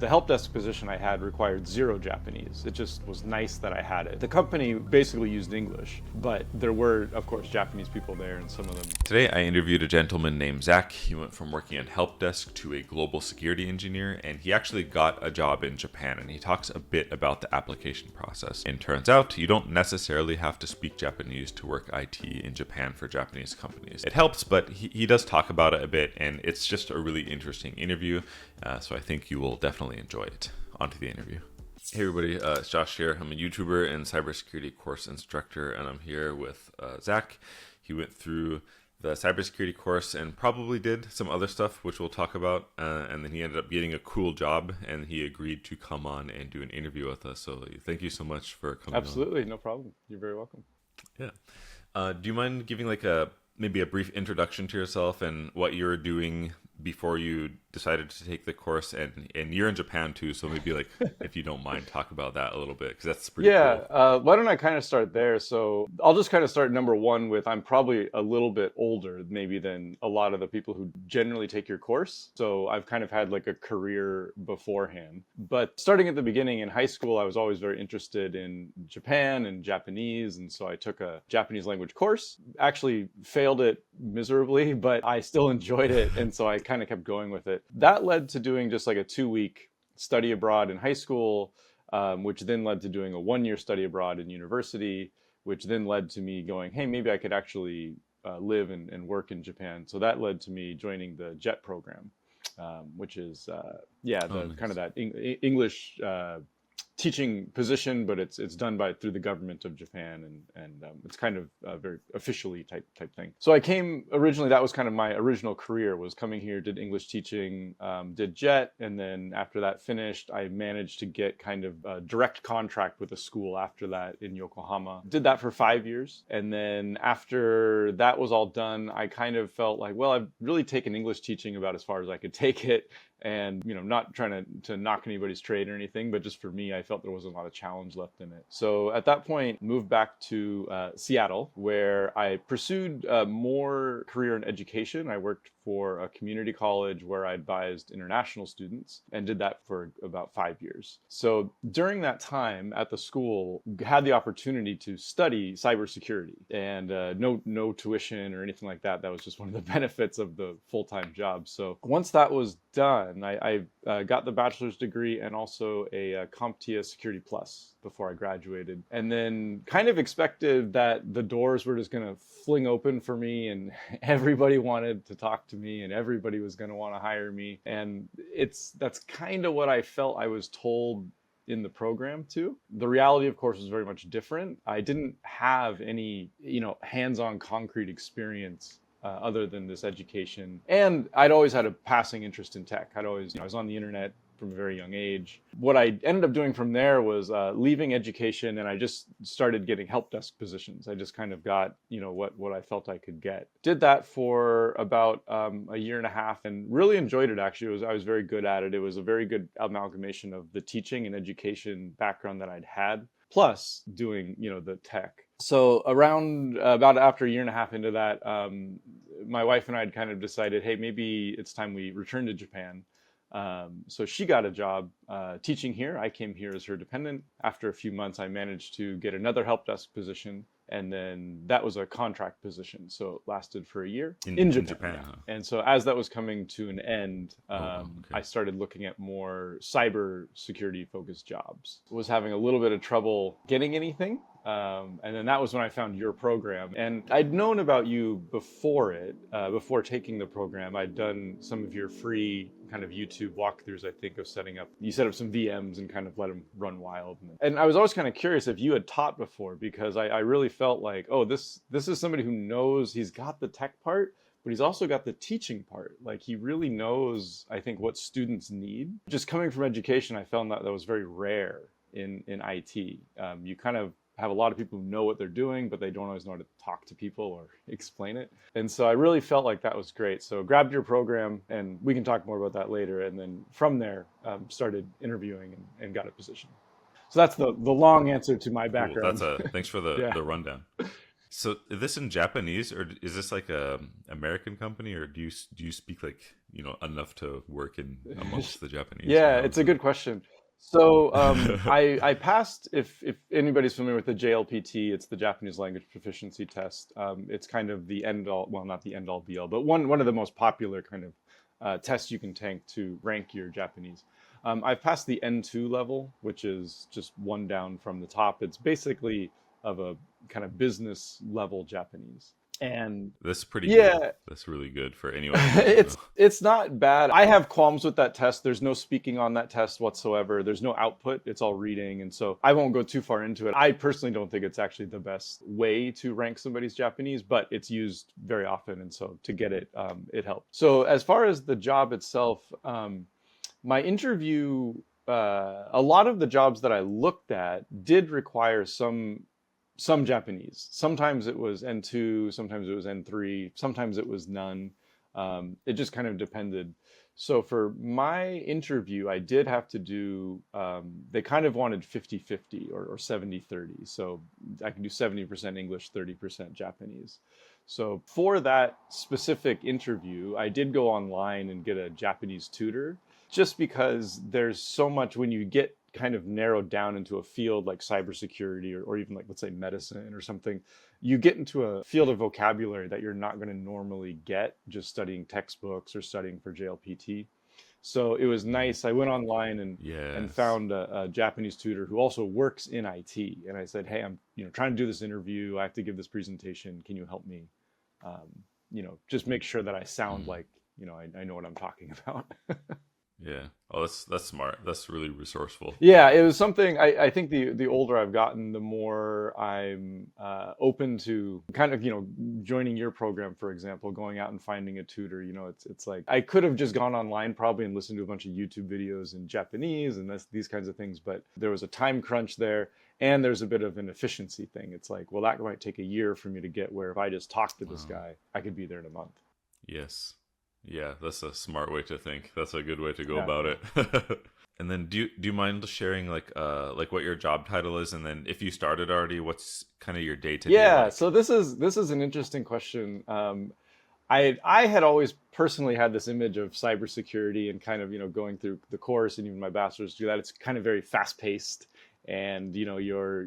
The help desk position I had required zero Japanese. It just was nice that I had it. The company basically used English, but there were, of course, Japanese people there, and some of them. Today, I interviewed a gentleman named Zach. He went from working at help desk to a global security engineer, and he actually got a job in Japan, and he talks a bit about the application process. And turns out, you don't necessarily have to speak Japanese to work IT in Japan for Japanese companies. It helps, but he does talk about it a bit, and it's just a really interesting interview, so I think you will definitely enjoy it. On to the interview. Hey everybody, it's Josh here. I'm a YouTuber and cybersecurity course instructor, and I'm here with Zach. He went through the cybersecurity course and probably did some other stuff, which we'll talk about, and then he ended up getting a cool job, and he agreed to come on and do an interview with us. So thank you so much for coming Absolutely, no problem. You're very welcome. Yeah. Do you mind giving maybe a brief introduction to yourself and what you were doing before you decided to take the course, and you're in Japan too, so maybe if you don't mind, talk about that a little bit, because that's pretty cool. Why don't I kind of start there? So I'll just kind of start number one with, I'm probably a little bit older maybe than a lot of the people who generally take your course. So I've kind of had like a career beforehand. But starting at the beginning in high school, I was always very interested in Japan and Japanese. And so I took a Japanese language course, actually failed it miserably, but I still enjoyed it. And so I kind of kept going with it. That led to doing just like a 2-week study abroad in high school, which then led to doing a 1-year study abroad in university, which then led to me going, hey, maybe I could actually live and work in Japan. So that led to me joining the JET program, which is, nice. Kind of that English teaching position, but it's done through the government of Japan, and it's kind of very officially type thing. So I came originally, that was kind of my original career, was coming here, did English teaching, did JET, and then after that finished, I managed to get kind of a direct contract with a school after that in Yokohama. Did that for 5 years, and then after that was all done, I kind of felt like, well, I've really taken English teaching about as far as I could take it. And, not trying to knock anybody's trade or anything, but just for me, I felt there wasn't a lot of challenge left in it. So at that point, moved back to Seattle, where I pursued more career in education. I worked for a community college where I advised international students, and did that for about 5 years. So during that time at the school, had the opportunity to study cybersecurity, and no tuition or anything like that. That was just one of the benefits of the full-time job. So once that was done, I got the bachelor's degree and also a CompTIA Security Plus before I graduated, and then kind of expected that the doors were just going to fling open for me, and everybody wanted to talk to me, and everybody was going to want to hire me. And that's kind of what I felt I was told in the program too. The reality, of course, was very much different. I didn't have any, hands-on concrete experience other than this education. And I'd always had a passing interest in tech. I was on the internet from a very young age. What I ended up doing from there was leaving education, and I just started getting help desk positions. I just kind of got, what I felt I could get. Did that for about a year and a half, and really enjoyed it, actually. I was very good at it. It was a very good amalgamation of the teaching and education background that I'd had, plus doing, the tech. So about after a year and a half into that, my wife and I had kind of decided, hey, maybe it's time we return to Japan. So she got a job teaching here. I came here as her dependent. After a few months, I managed to get another help desk position. And then that was a contract position. So it lasted for a year in Japan. Yeah. Huh? And so as that was coming to an end, I started looking at more cyber security focused jobs. Was having a little bit of trouble getting anything. And then that was when I found your program. And I'd known about you before taking the program. I'd done some of your free kind of YouTube walkthroughs, I think, of setting up. You set up some VMs and kind of let them run wild. And I was always kind of curious if you had taught before, because I really felt like, oh, this is somebody who knows, he's got the tech part, but he's also got the teaching part. Like, he really knows, I think, what students need. Just coming from education, I found that was very rare in IT. You kind of have a lot of people who know what they're doing, but they don't always know how to talk to people or explain it. And so I really felt like that was great. So grabbed your program, and we can talk more about that later. And then from there, started interviewing and got a position. So that's the long answer to my background. Cool. Thanks for the rundown. So is this in Japanese, or is this like a American company, or do you speak like enough to work in amongst the Japanese, or Yeah, how it's is a it? good question. So I passed. If anybody's familiar with the JLPT, it's the Japanese Language Proficiency Test. It's kind of the end all, well, not the end all be all, but one of the most popular kind of tests you can take to rank your Japanese. I've passed the N2 level, which is just one down from the top. It's basically of a kind of business level Japanese. And That's pretty good. yeah, That's really good for anyone who doesn't know. it's not bad. I have qualms with that test. There's no speaking on that test whatsoever. There's no output. It's all reading, and so I won't go too far into it. I personally don't think it's actually the best way to rank somebody's Japanese, but it's used very often, and so to get it, it helps. So as far as the job itself, my interview. A lot of the jobs that I looked at did require some Japanese. Sometimes it was N2, sometimes it was N3, sometimes it was none. It just kind of depended. So for my interview, I did have to do, they kind of wanted 50-50 or 70-30. So I can do 70% English, 30% Japanese. So for that specific interview, I did go online and get a Japanese tutor just because there's so much when you get kind of narrowed down into a field like cybersecurity or even like, let's say, medicine or something, you get into a field of vocabulary that you're not going to normally get just studying textbooks or studying for JLPT. So it was nice. I went online and Yes. found a Japanese tutor who also works in IT. And I said, hey, I'm trying to do this interview. I have to give this presentation. Can you help me? Just make sure that I sound Mm. like I know what I'm talking about. Yeah. Oh, that's smart. That's really resourceful. Yeah, it was something I think the older I've gotten, the more I'm open to kind of, joining your program, for example, going out and finding a tutor. It's like I could have just gone online probably and listened to a bunch of YouTube videos in Japanese and these kinds of things, but there was a time crunch there and there's a bit of an efficiency thing. It's like, well, that might take a year for me to get where if I just talk to this Wow. guy, I could be there in a month. Yes. Yeah, that's a smart way to think. That's a good way to go Yeah. about it. And then do you mind sharing like what your job title is, and then if you started already, what's kind of your day to day Yeah, like? so this is an interesting question. I had always personally had this image of cybersecurity and kind of going through the course and even my bachelor's do that. It's kind of very fast paced, and you're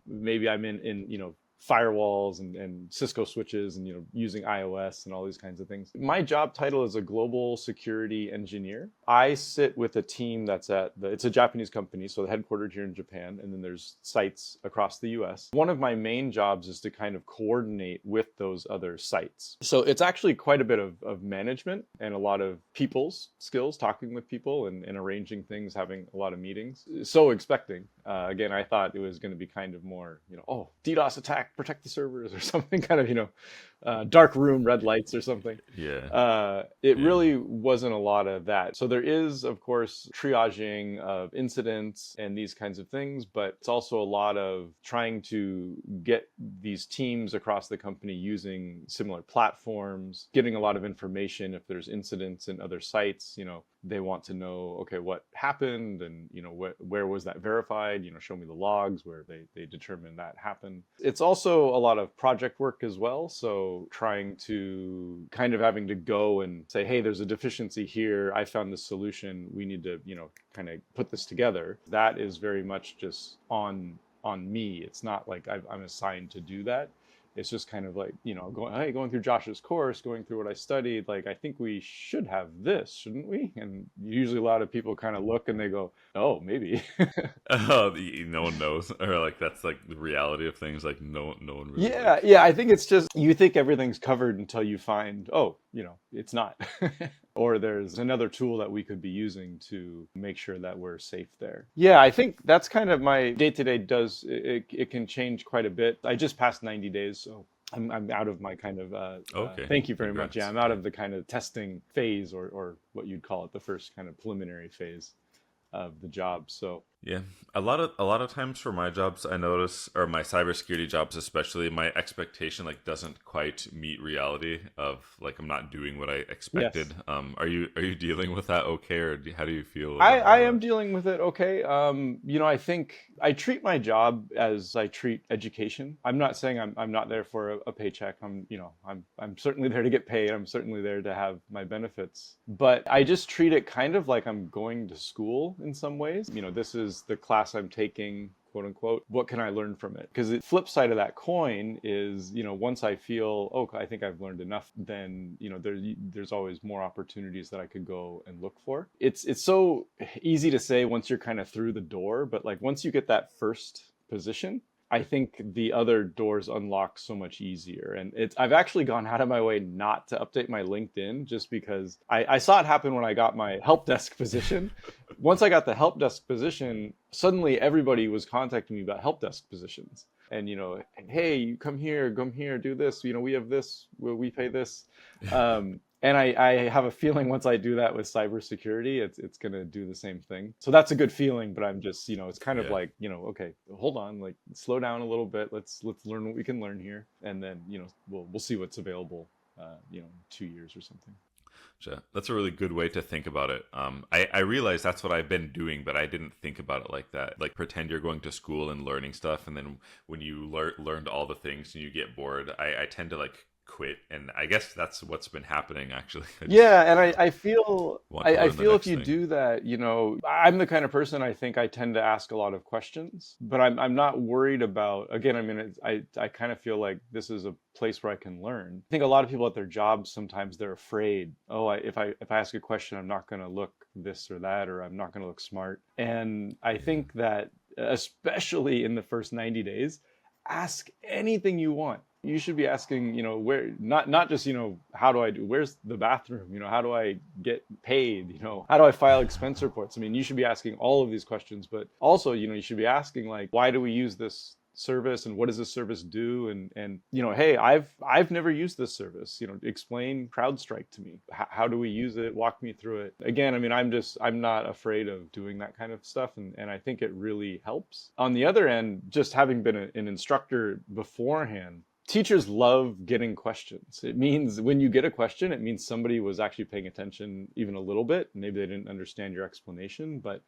maybe I'm in firewalls and Cisco switches and using iOS and all these kinds of things. My job title is a global security engineer. I sit with a team that's it's a Japanese company, so the headquartered here in Japan, and then there's sites across the US. One of my main jobs is to kind of coordinate with those other sites. So it's actually quite a bit of management and a lot of people's skills, talking with people and arranging things, having a lot of meetings. So expecting. Again, I thought it was going to be kind of more, oh, DDoS attack, protect the servers or something kind of, dark room, red lights or something. Yeah. It Yeah. really wasn't a lot of that. So there is, of course, triaging of incidents and these kinds of things, but it's also a lot of trying to get these teams across the company using similar platforms, getting a lot of information if there's incidents in other sites. They want to know, okay, what happened and where was that verified, show me the logs where they determined that happened. It's also a lot of project work as well, so trying to kind of having to go and say, hey, there's a deficiency here, I found this solution, we need to kind of put this together. That is very much just on me. It's not like I'm assigned to do that. It's just kind of like going through Josh's course, going through what I studied, like I think we should have this, shouldn't we? And usually a lot of people kind of look and they go, oh, maybe. Oh, no one knows, or like that's like the reality of things. Like no one really Yeah, like. yeah, I think it's just you think everything's covered until you find, oh, it's not. Or there's another tool that we could be using to make sure that we're safe there. Yeah, I think that's kind of my day to day does it can change quite a bit. I just passed 90 days, so I'm out of my kind of Okay, thank you very much. Yeah, congrats. I'm out Yeah. of the kind of testing phase or what you'd call it, the first kind of preliminary phase of the job. So Yeah, a lot of times for my jobs, I notice, or my cybersecurity jobs especially, my expectation like doesn't quite meet reality of like I'm not doing what I Yes. expected. Are you dealing with that okay, or how do you feel I about am that? dealing with it okay. I think I treat my job as I treat education. I'm not saying I'm not there for a paycheck. I'm certainly there to get paid. I'm certainly there to have my benefits. But I just treat it kind of like I'm going to school in some ways. This is the class I'm taking, quote unquote. What can I learn from it? Because the flip side of that coin is, once I feel, oh, I think I've learned enough, then, there's always more opportunities that I could go and look for. It's so easy to say once you're kind of through the door, but like once you get that first position, I think the other doors unlock so much easier. And I've actually gone out of my way not to update my LinkedIn just because I saw it happen when I got my help desk position. Once I got the help desk position, suddenly everybody was contacting me about help desk positions. And, hey, you come here, do this. We have this, we pay this. And I have a feeling once I do that with cybersecurity, it's gonna do the same thing. So that's a good feeling, but I'm just, it's kind of Yeah. like, okay, hold on, like slow down a little bit. Let's learn what we can learn here, and then we'll see what's available, 2 years or something. Sure. That's a really good way to think about it. I realize that's what I've been doing, but I didn't think about it like that. Like pretend you're going to school and learning stuff, and then when you learned all the things and you get bored, I tend to like quit, and I guess that's what's been happening actually. I just Yeah, and I feel want to I learn the feel if next you thing. do that, I'm the kind of person I think I tend to ask a lot of questions, but I'm not worried about, again, I mean, I kind of feel like this is a place where I can learn. I think a lot of people at their jobs sometimes they're afraid, oh, if I ask a question, I'm not going to look this or that, or I'm not going to look smart. And I Yeah. think that especially in the first 90 days, ask anything you want. You should be asking, where, not just, how do I do, where's the bathroom, how do I get paid, how do I file expense reports? I mean, you should be asking all of these questions, but also, you should be asking like, why do we use this service, and what does this service do? And hey, I've never used this service, explain CrowdStrike to me. How do we use it? Walk me through it. Again, I mean, I'm not afraid of doing that kind of stuff, and I think it really helps. On the other end, just having been an instructor beforehand, teachers love getting questions. It means when you get a question, it means somebody was actually paying attention even a little bit. Maybe they didn't understand your explanation, but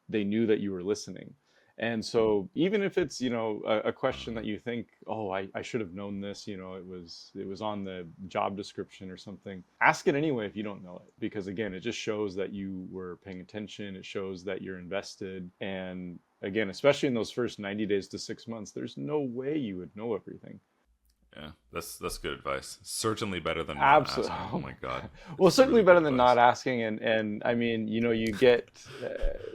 they knew that you were listening. And so even if it's, a question that you think, oh, I should have known this, it was on the job description or something, ask it anyway if you don't know it. Because again, it just shows that you were paying attention. It shows that you're invested. And again, especially in those first 90 days to 6 months, there's no way you would know everything. Yeah, that's good advice. Certainly better than not Absolutely. asking. Oh my God, Well, it's certainly really good better than not advice. asking, and I mean, you get,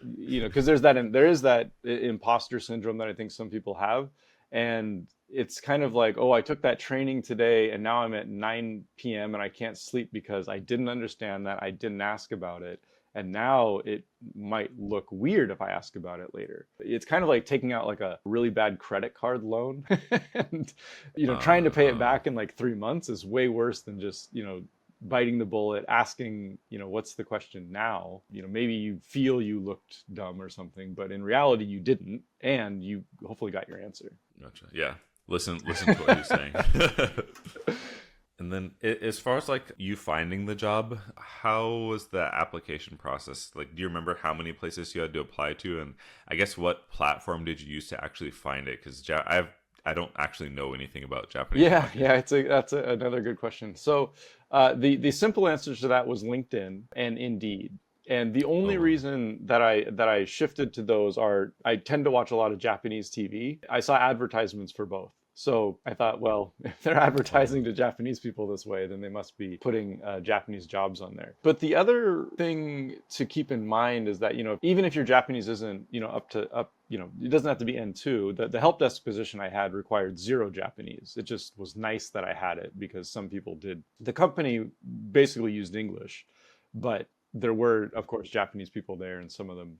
because there is that imposter syndrome that I think some people have, and it's kind of like, oh, I took that training today, and now I'm at 9 p.m. and I can't sleep because I didn't understand that, I didn't ask about it, and now it might look weird if I ask about it later. It's kind of like taking out like a really bad credit card loan, and trying to pay it Uh, back in like 3 months is way worse than just biting the bullet, asking, what's the question now? Maybe you feel you looked dumb or something, but in reality you didn't, and you hopefully got your answer. gotcha. Yeah, listen to what he's saying. And then, as far as like you finding the job, how was the application process? Like, do you remember how many places you had to apply to, and I guess what platform did you use to actually find it? Because I don't actually know anything about Japanese Yeah, market. yeah, another good question. So, the simple answer to that was LinkedIn and Indeed. And the Oh only wow. reason that I shifted to those are I tend to watch a lot of Japanese TV. I saw advertisements for both. So I thought, well, if they're Oh, advertising to Japanese people this way, then they must be putting Japanese jobs on there. But the other thing to keep in mind is that, even if your Japanese isn't, up, it doesn't have to be N2. The help desk position I had required zero Japanese. It just was nice that I had it because some people did. The company basically used English, but there were, of course, Japanese people there, and some of them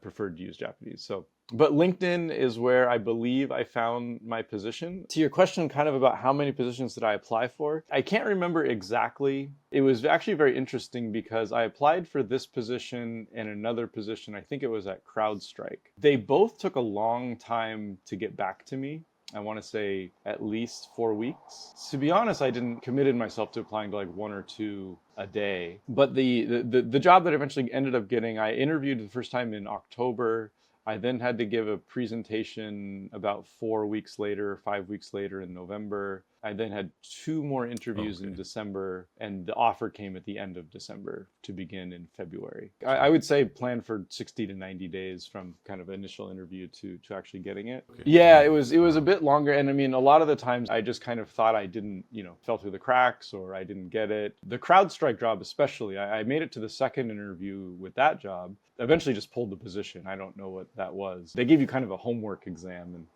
preferred to use Japanese. So, but LinkedIn is where I believe I found my position. To your question kind of about how many positions did I apply for, I can't remember exactly. It was actually very interesting because I applied for this position and another position. I think it was at CrowdStrike. They both took a long time to get back to me. I want to say at least 4 weeks. To be honest, I didn't committed myself to applying to like one or two a day. But the job that I eventually ended up getting, I interviewed the first time in October. I then had to give a presentation about 4 weeks later, 5 weeks later in November. I then had two more interviews in December, and the offer came at the end of December to begin in February. I would say plan for 60 to 90 days from kind of initial interview to actually getting it. Okay. Yeah, it was a bit longer. And I mean, a lot of the times I just kind of thought I didn't, fell through the cracks or I didn't get it. The CrowdStrike job especially, I made it to the second interview with that job. Eventually just pulled the position. I don't know what that was. They gave you kind of a homework exam, and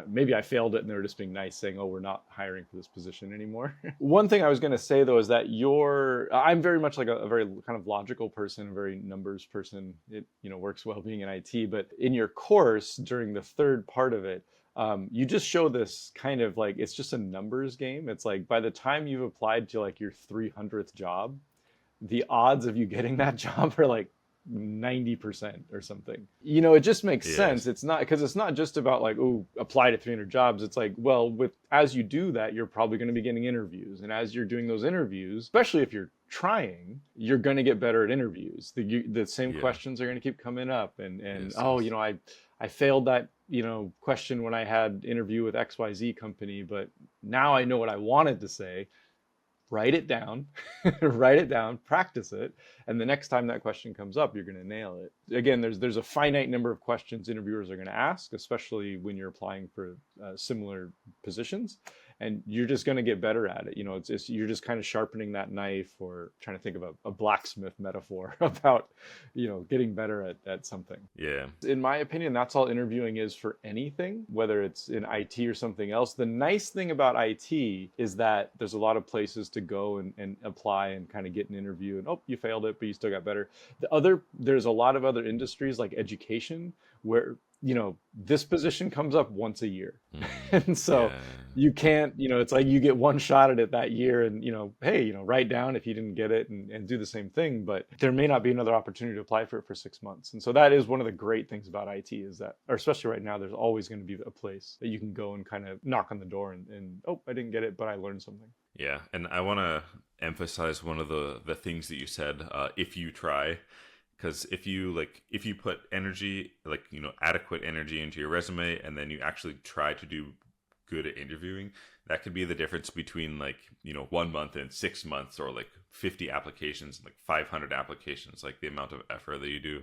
maybe I failed it and they were just being nice saying, oh, we're not hiring for this position anymore. One thing I was going to say though is that I'm very much like a very kind of logical person, a very numbers person. It works well being in IT, but in your course during the third part of it, you just show this kind of like, it's just a numbers game. It's like by the time you've applied to like your 300th job, the odds of you getting that job are like 90% or something. It just makes sense. It's not just about like, oh, apply to 300 jobs. It's like, well, as you do that, you're probably going to be getting interviews. And as you're doing those interviews, especially if you're trying, you're going to get better at interviews. The same questions are going to keep coming up. And I failed that, question when I had interview with XYZ company, but now I know what I wanted to say. Write it down, practice it. And the next time that question comes up, you're going to nail it. Again, there's a finite number of questions interviewers are going to ask, especially when you're applying for similar positions. And you're just going to get better at it. You're just kind of sharpening that knife, or trying to think of a blacksmith metaphor about, getting better at something. Yeah. In my opinion, that's all interviewing is for anything, whether it's in IT or something else. The nice thing about IT is that there's a lot of places to go and apply and kind of get an interview, and you failed it, but you still got better. There's a lot of other industries like education where this position comes up once a year. And so you can't, it's like you get one shot at it that year, and, hey, write down if you didn't get it and do the same thing, but there may not be another opportunity to apply for it for 6 months. And so that is one of the great things about IT is that, or especially right now, there's always going to be a place that you can go and kind of knock on the door and I didn't get it, but I learned something. Yeah. And I want to emphasize one of the things that you said, if you try. Because if you put energy, adequate energy into your resume, and then you actually try to do good at interviewing, that could be the difference between 1 month and 6 months, or 50 applications and 500 applications, the amount of effort that you do.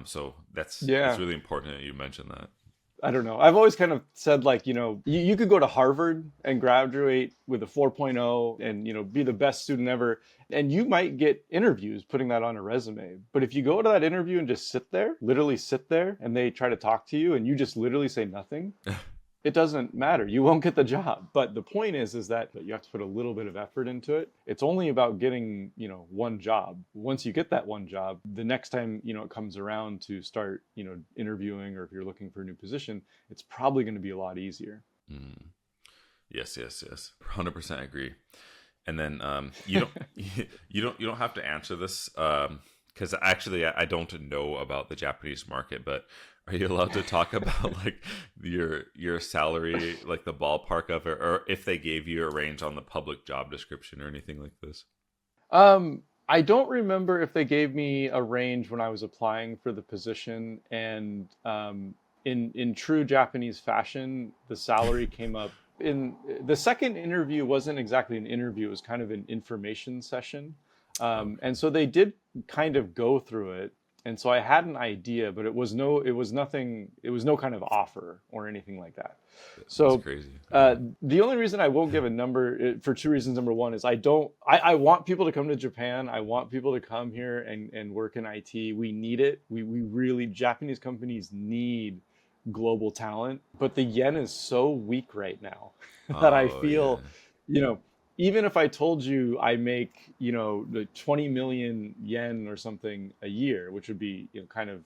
So it's really important that you mention that. I don't know. I've always kind of said you could go to Harvard and graduate with a 4.0 and, be the best student ever. And you might get interviews putting that on a resume. But if you go to that interview and just literally sit there, and they try to talk to you and you just literally say nothing, it doesn't matter. You won't get the job. But the point is that you have to put a little bit of effort into it. It's only about getting, one job. Once you get that one job, the next time, it comes around to start, interviewing, or if you're looking for a new position, it's probably going to be a lot easier. Yes. 100% agree. And then you don't have to answer this because actually I don't know about the Japanese market, but are you allowed to talk about your salary, the ballpark of it, or if they gave you a range on the public job description or anything like this? I don't remember if they gave me a range when I was applying for the position, and in true Japanese fashion, the salary came up. In the second interview wasn't exactly an interview, it was kind of an information session. And so they did kind of go through it. And so I had an idea, but it was no kind of offer or anything like that. So that's crazy. The only reason I won't give a number, for two reasons. Number one is I want people to come to Japan. I want people to come here and work in IT. We need it. We really, Japanese companies need global talent, but the yen is so weak right now that I feel, even if I told you I make, the 20 million yen or something a year, which would be, kind of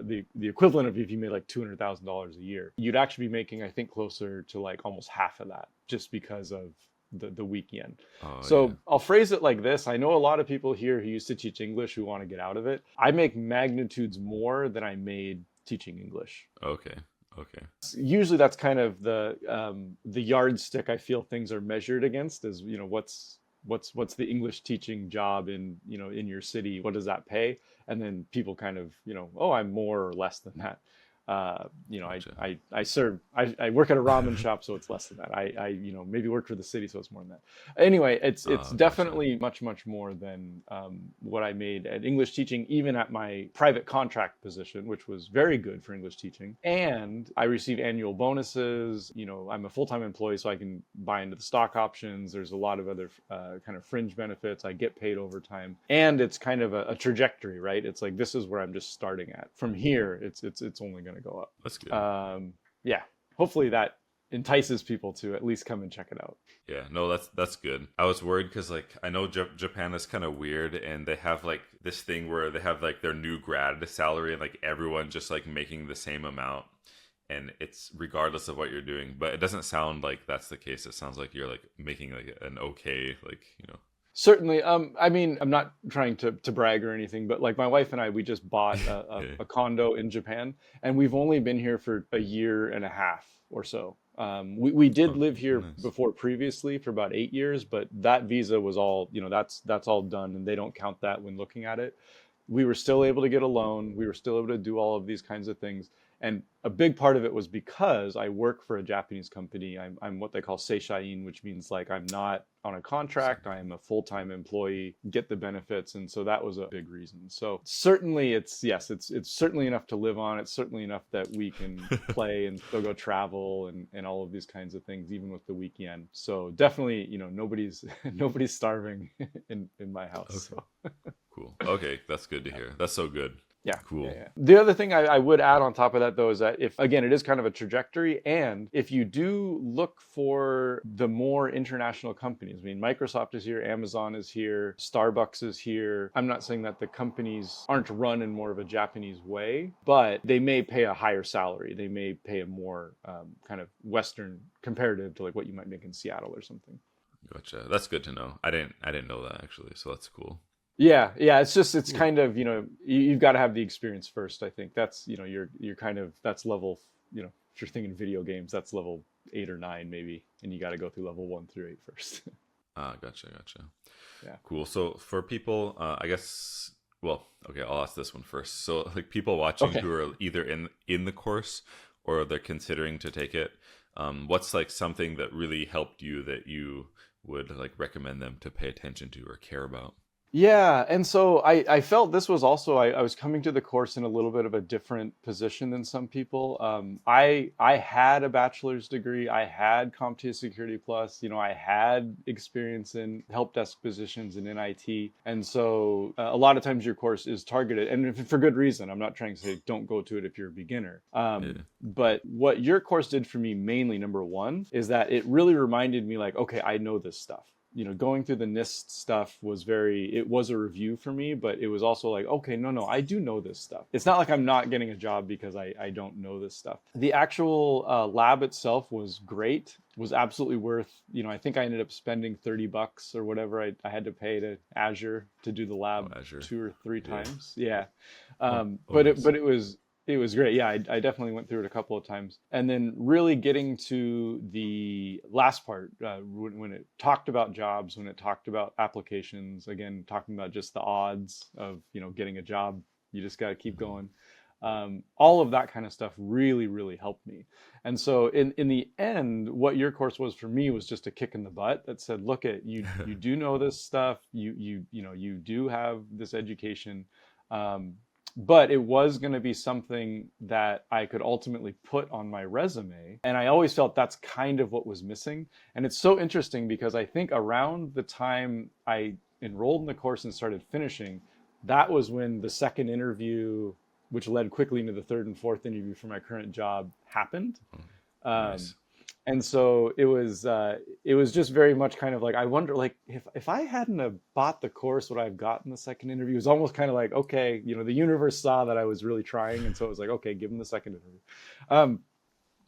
the equivalent of if you made like $200,000 a year. You'd actually be making, I think, closer to like almost half of that just because of the weekend. Oh So yeah. I'll phrase it like this. I know a lot of people here who used to teach English who want to get out of it. I make magnitudes more than I made teaching English. Okay. Okay. Usually that's kind of the yardstick I feel things are measured against is, what's the English teaching job in, in your city? What does that pay? And then people kind of, oh, I'm more or less than that. Gotcha. I work at a ramen shop, so it's less than that. Maybe work for the city, so it's more than that. Anyway, it's Oh, gotcha. definitely much more than what I made at English teaching, even at my private contract position, which was very good for English teaching. And I receive annual bonuses. I'm a full-time employee, so I can buy into the stock options. There's a lot of other kind of fringe benefits. I get paid overtime, and it's kind of a trajectory, right? It's like this is where I'm just starting at. From here, it's only going to go up. That's good. Yeah, hopefully that entices people to at least come and check it out. Yeah, no, that's good. I was worried because like I know Japan is kind of weird, and they have like this thing where they have like their new grad salary, and like everyone just like making the same amount, and it's regardless of what you're doing. But it doesn't sound like that's the case. It sounds like you're like making like an okay, like Certainly. I mean, I'm not trying to brag or anything, but like my wife and I, we just bought a condo in Japan, and we've only been here for a year and a half or so. We did Oh, live here nice. before previously for about 8 years, but that visa was all, that's all done, and they don't count that when looking at it. We were still able to get a loan. We were still able to do all of these kinds of things. And a big part of it was because I work for a Japanese company. I'm what they call seishain, which means like I'm not on a contract. I am a full-time employee, get the benefits. And so that was a big reason. So certainly it's certainly enough to live on. It's certainly enough that we can play and still go travel and all of these kinds of things, even with the weekend. So definitely, nobody's nobody's starving in my house. Okay. So. Cool. Okay, that's good to hear. That's so good. Yeah. Cool. Yeah. The other thing I would add on top of that, though, is that if, again, it is kind of a trajectory. And if you do look for the more international companies, I mean, Microsoft is here, Amazon is here, Starbucks is here. I'm not saying that the companies aren't run in more of a Japanese way, but they may pay a higher salary. They may pay a more kind of Western comparative to like what you might make in Seattle or something. Gotcha. That's good to know. I didn't know that actually, so that's cool. Yeah. It's kind of, you've got to have the experience first. I think that's, you're kind of, that's level, if you're thinking video games, that's level 8 or 9 maybe, and you got to go through level 1 through 8 first. Gotcha. Yeah. Cool. So for people, I guess, well, okay, I'll ask this one first. So like people watching Okay. who are either in the course or they're considering to take it, what's like something that really helped you that you would like recommend them to pay attention to or care about? Yeah, and so I felt this was also I was coming to the course in a little bit of a different position than some people. I had a bachelor's degree, I had CompTIA Security Plus, I had experience in help desk positions and in IT, and so a lot of times your course is targeted, and for good reason. I'm not trying to say don't go to it if you're a beginner. Yeah. But what your course did for me mainly, number one, is that it really reminded me like, okay, I know this stuff. Going through the NIST stuff it was a review for me, but it was also like, okay, no, I do know this stuff. It's not like I'm not getting a job because I don't know this stuff. The actual lab itself was great, was absolutely worth, I think I ended up spending $30 or whatever I had to pay to Azure to do the lab Azure. 2 or 3 Yeah. times. Yeah. Nice. It was great. Yeah, I definitely went through it a couple of times. And then really getting to the last part, when it talked about jobs, when it talked about applications, again, talking about just the odds of, getting a job, you just got to keep going. All of that kind of stuff really, really helped me. And so in the end, what your course was for me was just a kick in the butt that said, look at you do know this stuff. You do have this education. But it was going to be something that I could ultimately put on my resume. And I always felt that's kind of what was missing. And it's so interesting because I think around the time I enrolled in the course and started finishing, that was when the second interview, which led quickly into the third and fourth interview for my current job, happened. Nice. And so it was just very much kind of like, I wonder, like, if I hadn't have bought the course, would I have gotten the second interview? It was almost kind of like, okay, the universe saw that I was really trying, and so it was like, okay, give him the second interview. Um,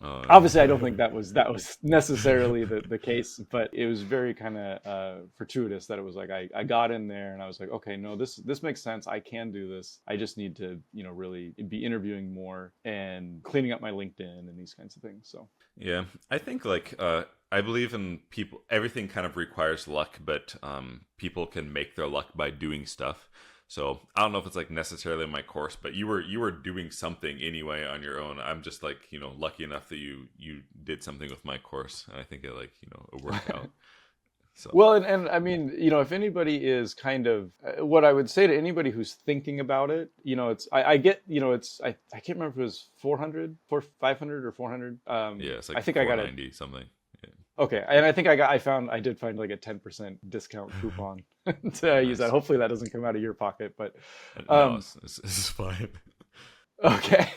Uh, Obviously, I don't think that was necessarily the case, but it was very kind of fortuitous that it was like I got in there and I was like, okay, no, this makes sense. I can do this. I just need to really be interviewing more and cleaning up my LinkedIn and these kinds of things. So yeah, I think like I believe in people. Everything kind of requires luck, but people can make their luck by doing stuff. So I don't know if it's like necessarily my course, but you were doing something anyway on your own. I'm just like lucky enough that you did something with my course, and I think it like it worked out. So well, and I mean, if anybody is kind of what I would say to anybody who's thinking about it, it's I get, I can't remember if it was 400, 500 or 400. yeah, it's I like think I got it. 490 something. Yeah, Okay, and I think I did find like a 10% discount coupon to use that. nice. Hopefully that doesn't come out of your pocket, but No, um, it's fine. okay.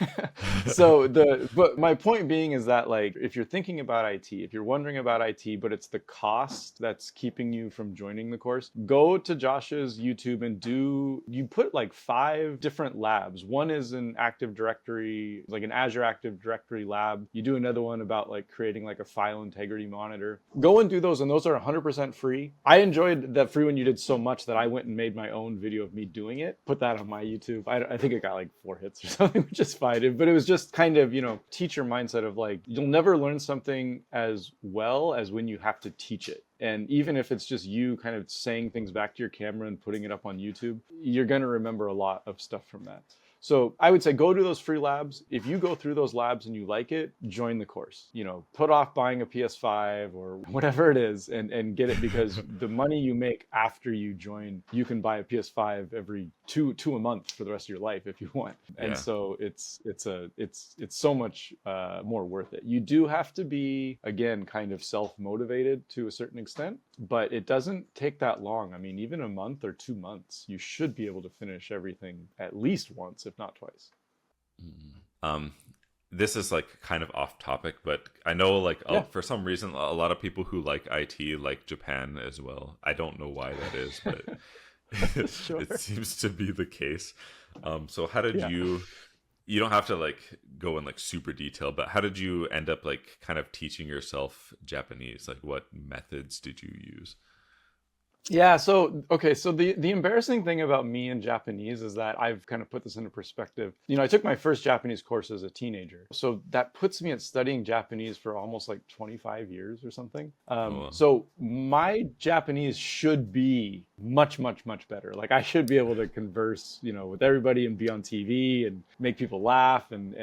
But my point being is that, like, if you're thinking about IT, if you're wondering about IT, but it's the cost that's keeping you from joining the course, go to Josh's YouTube and you put like 5 different labs. One is an Active Directory, like an Azure Active Directory lab. You do another one about like creating like a file integrity monitor. Go and do those, and those are 100% free. I enjoyed that free one you did so much that I went and made my own video of me doing it, put that on my YouTube. I think it got like 4 hits or something, which is fine. But it was just kind of, teacher mindset of like, you'll never learn something as well as when you have to teach it. And even if it's just you kind of saying things back to your camera and putting it up on YouTube, you're going to remember a lot of stuff from that. So I would say go to those free labs. If you go through those labs and you like it, join the course. Put off buying a PS5 or whatever it is and get it, because the money you make after you join, you can buy a PS5 every two a month for the rest of your life if you want. And Yeah. so it's so much more worth it. You do have to be, again, kind of self-motivated to a certain extent, but it doesn't take that long. I mean, even a month or 2 months, you should be able to finish everything at least once, if not twice. Um, this is like kind of off topic, but I know like Yeah. for some reason a lot of people who like IT like Japan as well. I don't know why that is, but Sure. it seems to be the case. So how did Yeah. you don't have to like go in like super detail, but how did you end up like kind of teaching yourself Japanese? Like what methods did you use? Yeah, so okay, so the embarrassing thing about me and Japanese is that I've kind of put this into perspective. I took my first Japanese course as a teenager. So that puts me at studying Japanese for almost like 25 years or something. Oh, well. So my Japanese should be much, much, much better. Like I should be able to converse, with everybody and be on TV and make people laugh and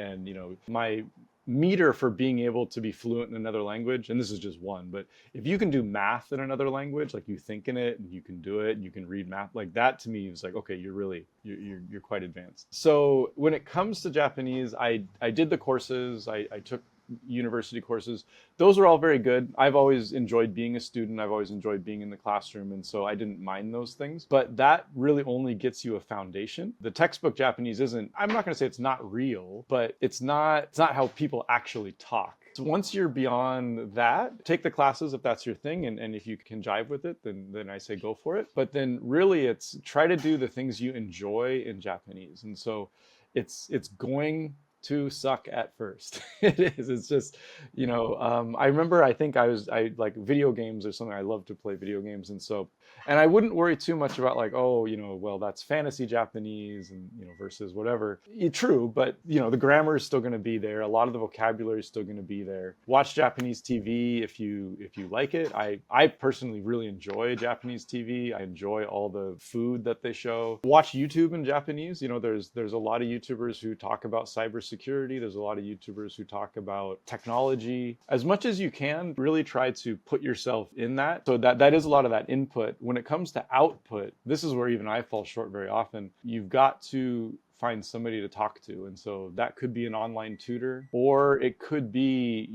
my meter for being able to be fluent in another language, and this is just one, but if you can do math in another language, like you think in it and you can do it and you can read math, like that to me is like, okay, you're quite advanced. So when it comes to Japanese, I did the courses, I took university courses. Those are all very good. I've always enjoyed being a student. I've always enjoyed being in the classroom. And so I didn't mind those things. But that really only gets you a foundation. The textbook Japanese isn't, I'm not going to say it's not real, but it's not how people actually talk. So once you're beyond that, take the classes if that's your thing. And if you can jive with it, then I say go for it. But then really it's try to do the things you enjoy in Japanese. And so it's going to suck at first. It is. It's just, I remember, I think I like video games or something. I love to play video games. And I wouldn't worry too much about like, oh, well, that's fantasy Japanese and, versus whatever. True, but, the grammar is still going to be there. A lot of the vocabulary is still going to be there. Watch Japanese TV if you like it. I personally really enjoy Japanese TV. I enjoy all the food that they show. Watch YouTube in Japanese. There's a lot of YouTubers who talk about cybersecurity. There's a lot of YouTubers who talk about technology. As much as you can, really try to put yourself in that. So that is a lot of that input. When it comes to output, this is where even I fall short very often. You've got to find somebody to talk to. And so that could be an online tutor, or it could be,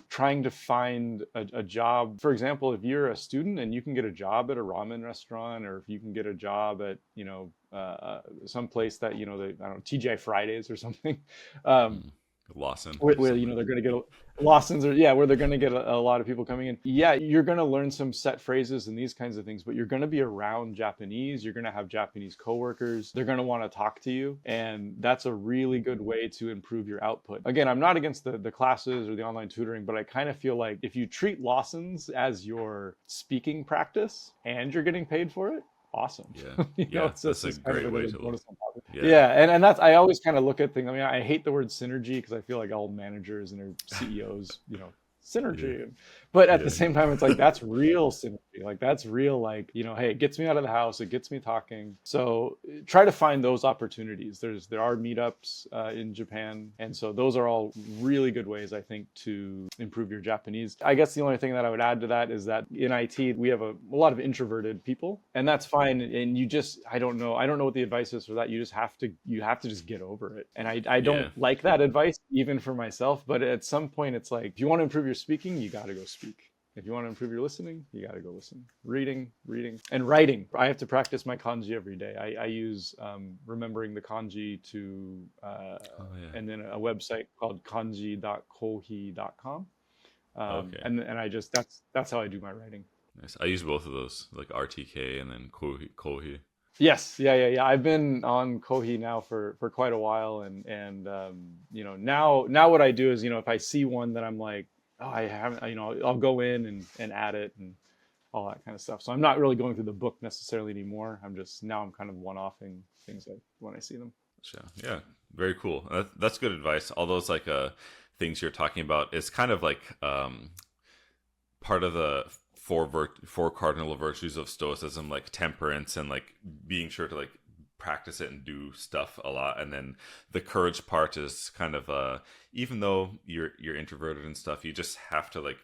trying to find a job. For example, if you're a student and you can get a job at a ramen restaurant, or if you can get a job at, some place that, I don't know, TGI Fridays or something. Lawson or Where something. they're going to get Lawsons are, yeah, where they're going to get a lot of people coming in. Yeah, you're going to learn some set phrases and these kinds of things, but you're going to be around Japanese. You're going to have Japanese coworkers. They're going to want to talk to you. And that's a really good way to improve your output. Again, I'm not against the classes or the online tutoring, but I kind of feel like if you treat Lawsons as your speaking practice and you're getting paid for it, awesome. Yeah, You know, yeah, it's that's just a it's kind of great way another to look. bonus on top of it. Yeah, Yeah, and that's I always kind of look at things. I mean, I hate the word synergy because I feel like all managers and their CEOs, you know, yeah, synergy. But at the yeah, same time, it's like that's real synergy. Like that's real, like, you know, hey, it gets me out of the house, it gets me talking. So try to find those opportunities. There are meetups in Japan, and so those are all really good ways, I think, to improve your Japanese. I guess the only thing that I would add to that is that in IT we have a lot of introverted people, and that's fine. And you just I don't know what the advice is for that. You have to just get over it. And I yeah, don't like that advice even for myself, but at some point it's like if you want to improve your speaking, you got to go speak. If you want to improve your listening, you got to go listen. Reading, and writing. I have to practice my kanji every day. I use remembering the kanji to, oh yeah, and then a website called kanji.kohi.com. okay, And I just, that's how I do my writing. nice. I use both of those, like RTK and then Kohi. Yes, yeah. I've been on Kohi now for quite a while, and you know, now what I do is, you know, if I see one that I'm like, oh, I haven't, you know, I'll go in and add it and all that kind of stuff. So I'm not really going through the book necessarily anymore. I'm kind of one-offing things when I see them. So yeah, very cool. That's good advice. All those like things you're talking about is kind of like part of the four cardinal virtues of Stoicism, like temperance and like being sure to like practice it and do stuff a lot. And then the courage part is kind of even though you're introverted and stuff, you just have to like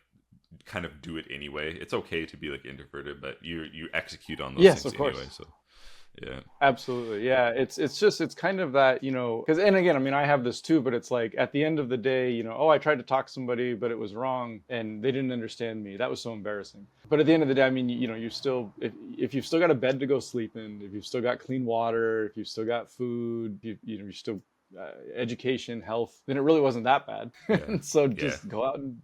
kind of do it anyway. It's okay to be like introverted, but you execute on those Yes, things of course. anyway. So yeah, Absolutely. Yeah. It's kind of that, you know, because, and again, I mean, I have this too, but it's like at the end of the day, you know, oh, I tried to talk to somebody, but it was wrong and they didn't understand me. That was so embarrassing. But at the end of the day, I mean, you know, if you've still got a bed to go sleep in, if you've still got clean water, if you've still got food, you know, you're still education, health, then it really wasn't that bad. yeah, So yeah, just go out and,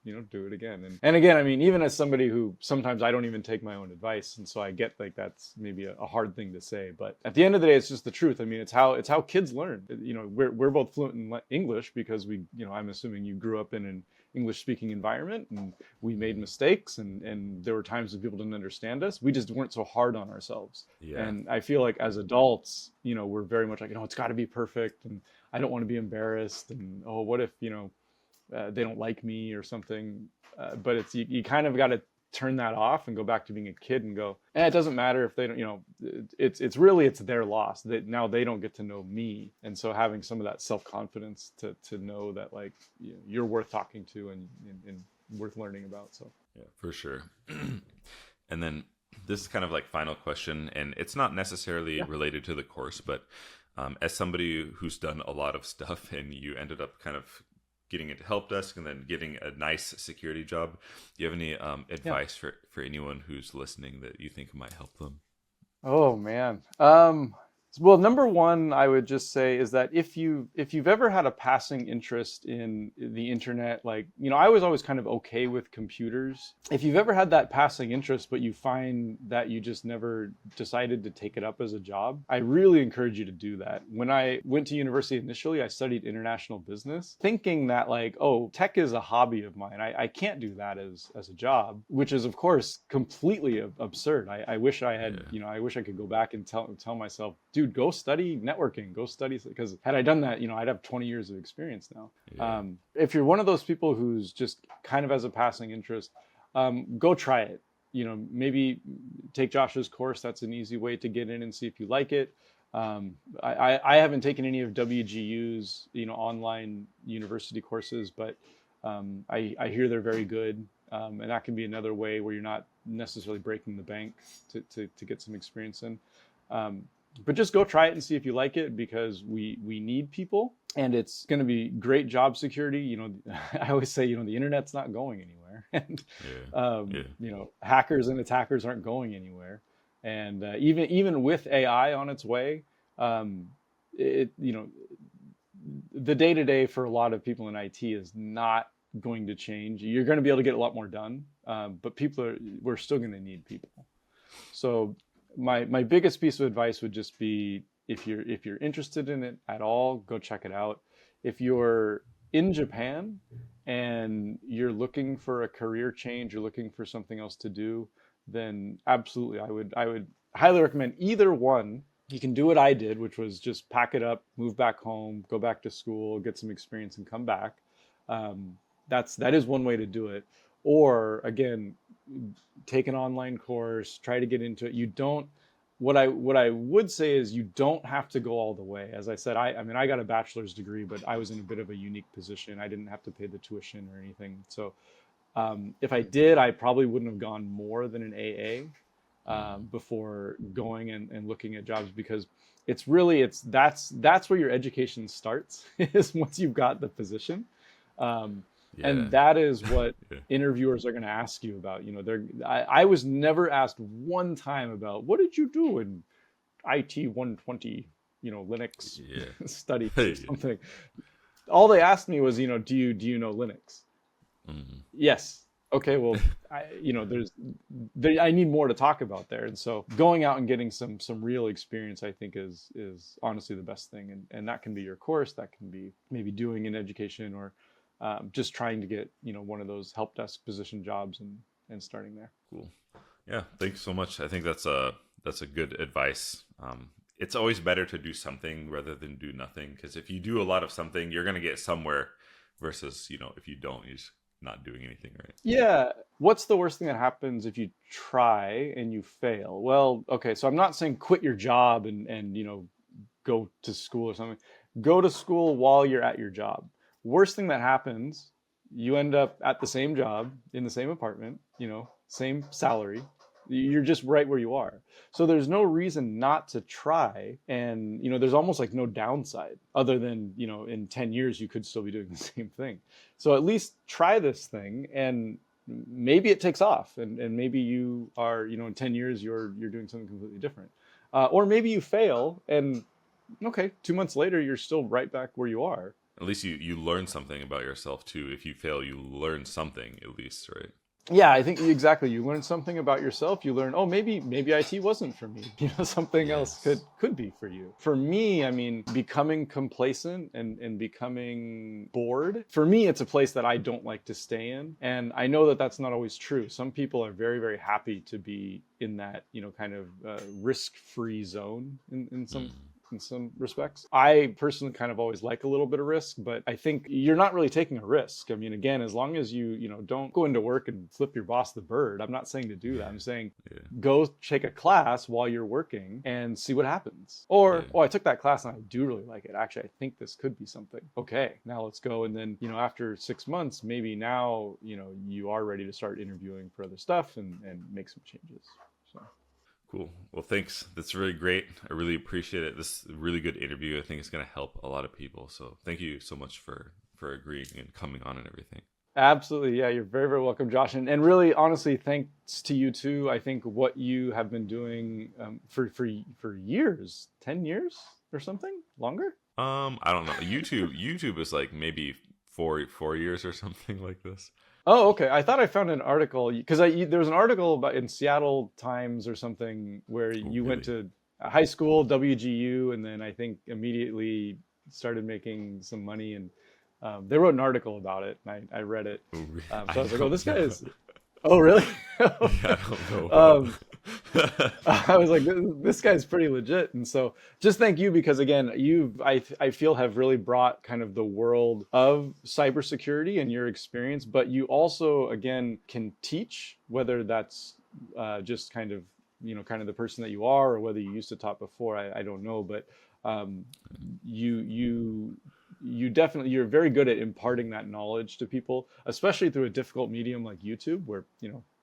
you know, do it again. And again, I mean, even as somebody who sometimes I don't even take my own advice, and so I get like that's maybe a hard thing to say, but at the end of the day, it's just the truth. I mean, it's how kids learn. You know, we're both fluent in English because we, you know, I'm assuming you grew up in an English speaking environment, and we made mistakes, and there were times when people didn't understand us. We just weren't so hard on ourselves. yeah, And I feel like as adults, you know, we're very much like, you know, it's got to be perfect, and I don't want to be embarrassed, and oh, what if, you know, they don't like me or something. But it's you kind of got to turn that off and go back to being a kid and go, it doesn't matter if they don't, you know, it's really it's their loss that now they don't get to know me. And so having some of that self-confidence to know that like, you know, you're worth talking to and worth learning about. So yeah, for sure. And then this is kind of like final question, and it's not necessarily yeah. related to the course, but as somebody who's done a lot of stuff and you ended up kind of getting into help desk and then getting a nice security job, do you have any advice for anyone who's listening that you think might help them? Oh man. Well, number one, I would just say is that if you've ever had a passing interest in the internet, like, you know, I was always kind of okay with computers. If you've ever had that passing interest, but you find that you just never decided to take it up as a job, I really encourage you to do that. When I went to university initially, I studied international business, thinking that like, oh, tech is a hobby of mine. I can't do that as a job, which is of course completely absurd. I wish I had, Yeah, you know, I wish I could go back and tell myself, dude, go study networking, go study, because had I done that, you know, I'd have 20 years of experience now. yeah, If you're one of those people who's just kind of as a passing interest, go try it. You know, maybe take Josh's course. That's an easy way to get in and see if you like it. I haven't taken any of WGU's, you know, online university courses, but I hear they're very good. And that can be another way where you're not necessarily breaking the bank to get some experience in. But just go try it and see if you like it, because we need people, and it's going to be great job security. You know, I always say, you know, the internet's not going anywhere, and yeah, yeah, you know, hackers and attackers aren't going anywhere, and even with AI on its way, you know, the day to day for a lot of people in IT is not going to change. You're going to be able to get a lot more done, but we're still going to need people. So my biggest piece of advice would just be, if you're interested in it at all, go check it out. If you're in Japan and you're looking for a career change, you're looking for something else to do, then absolutely, I would highly recommend either one. You can do what I did, which was just pack it up, move back home, go back to school, get some experience, and come back. That is one way to do it. Or again, take an online course, try to get into it. You don't. What I would say is, you don't have to go all the way. As I said, I mean, I got a bachelor's degree, but I was in a bit of a unique position. I didn't have to pay the tuition or anything. So if I did, I probably wouldn't have gone more than an AA before going and looking at jobs, because that's where your education starts, is once you've got the position. And that is what interviewers are going to ask you about. I was never asked one time about, what did you do in IT 120, Linux studies or something. All they asked me was, do you know Linux? Mm-hmm. Yes. Okay, well, I need more to talk about there. And so going out and getting some real experience, I think is honestly the best thing. And that can be your course, that can be maybe doing an education, or just trying to get, one of those help desk position jobs and starting there. Cool. Yeah, thanks so much. I think that's a good advice. It's always better to do something rather than do nothing, because if you do a lot of something, you're going to get somewhere, versus, if you don't, you're just not doing anything, right? Yeah. What's the worst thing that happens if you try and you fail? Well, okay, so I'm not saying quit your job and go to school or something. Go to school while you're at your job. Worst thing that happens, you end up at the same job, in the same apartment, same salary. You're just right where you are. So there's no reason not to try. And, there's almost like no downside, other than, in 10 years, you could still be doing the same thing. So at least try this thing, and maybe it takes off, and maybe you are, in 10 years, you're doing something completely different. Or maybe you fail, and okay, 2 months later, you're still right back where you are. At least you learn something about yourself too. If you fail, you learn something at least, right? Yeah, I think exactly. You learn something about yourself. You learn, oh, maybe IT wasn't for me. Something else could be for you. For me, I mean, becoming complacent and becoming bored, for me, it's a place that I don't like to stay in. And I know that that's not always true. Some people are very, very happy to be in that, kind of risk-free zone in some respects. I personally kind of always like a little bit of risk, but I think you're not really taking a risk. I mean, again, as long as you don't go into work and flip your boss the bird. I'm not saying to do that. I'm saying go take a class while you're working and see what happens. Or, I took that class and I do really like it. Actually, I think this could be something. Okay, now let's go. And then, after 6 months, maybe now, you are ready to start interviewing for other stuff and make some changes. So. Cool. Well, thanks. That's really great. I really appreciate it. This is a really good interview. I think it's going to help a lot of people. So thank you so much for agreeing and coming on and everything. Absolutely. Yeah, you're very, very welcome, Josh. And really, honestly, thanks to you too. I think what you have been doing for years, 10 years or something, longer? I don't know. YouTube is like maybe four years or something like this. Oh, okay. I thought I found an article, because there was an article about in Seattle Times or something where you went to high school, WGU, and then I think immediately started making some money. And they wrote an article about it, and I read it. So I was like, oh, this guy is... Oh, really? Yeah, I don't know. I was like, this guy's pretty legit. And so just thank you, because again, I feel have really brought kind of the world of cybersecurity and your experience, but you also, again, can teach, whether that's just kind of the person that you are, or whether you used to talk before, I don't know, but you definitely, you're very good at imparting that knowledge to people, especially through a difficult medium like YouTube, where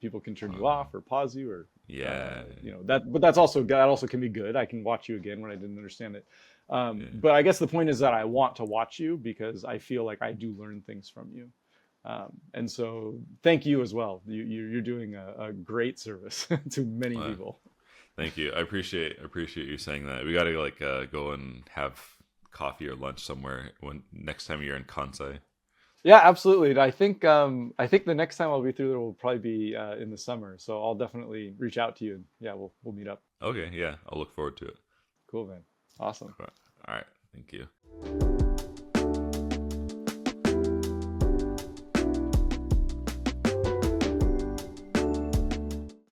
people can turn you off or pause you, or but that also can be good. I can watch you again when I didn't understand it, but I guess the point is that I want to watch you, because I feel like I do learn things from you, and so thank you as well. You're doing a great service to many people. Thank you. I appreciate you saying that. We got to go and have coffee or lunch somewhere when next time you're in Kansai. Yeah, absolutely. And I think the next time I'll be through there will probably be in the summer. So I'll definitely reach out to you and yeah, we'll meet up. Okay, yeah, I'll look forward to it. Cool, man. Awesome. All right, thank you.